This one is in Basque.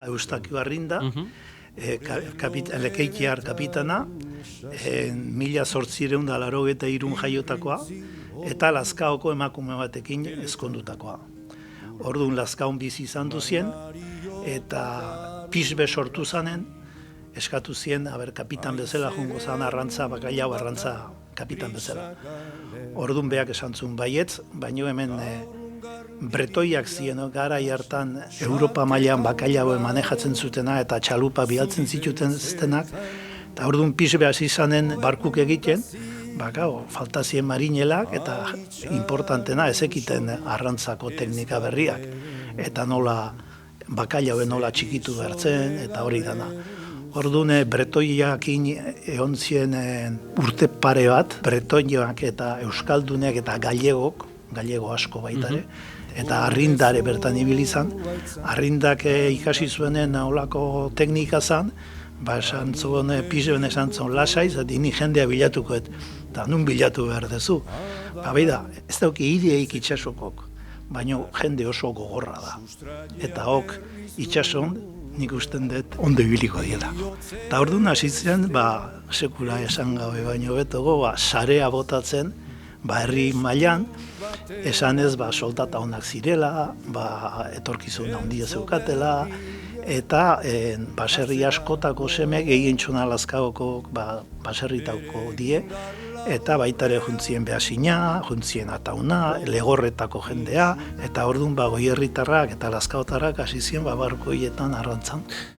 Eustaki Barrinda, Lekeitiar kapitana, 1883 jaiotakoa, eta Lazkaoko emakume batekin ezkondutakoa. Orduan Lazkaon bizi izan duzien, eta pixbe sortu zanen, eskatu zien, kapitan bezala jungo zan arrantza, bakailau arrantza kapitan bezala. Orduan beak esan zuen baietz, baino hemen bretoiak ziren garai hartan Europa mailan bakailaue manejatzen zutena eta txalupa bidaltzen zituten zitenak, eta orduan pixbe hasi izanen barkuk egiten, falta ziren marinelak eta importantena ezekiten arrantzako teknika berriak, eta nola bakailaue nola txikitu behartzen, eta hori dana. Orduan bretoiakin egon ziren urte pare bat, bretoiak eta euskaldunek eta gallegok, gallego asko baitare, eta arrindare bertan ibili izan. Arrindak ikasi zuenen olako teknika zan, esan zuen, pixeben esan zuen lasai, zati ni jendea bilatuko, eta nun bilatu behar dezu. Baina, ez dauki ideik itxasokok, baina jende oso gogorra da. Eta hok itxason, nik usten dut ondo ibiliko diela. Eta orduan hasi zen, sekula esan gabe baino betogo, sarea botatzen, herri mailan, esanez soldata onak zirela, etorkizun handia zeukatela, eta baserri askotako semek egin txona Lazkaoko baserritako die, eta baitare juntzien Behasina, juntzien Atauna, Legorretako jendea, eta orduan goierritarrak eta Lazkaotarrak hasi ziren barkoietan arrantzan.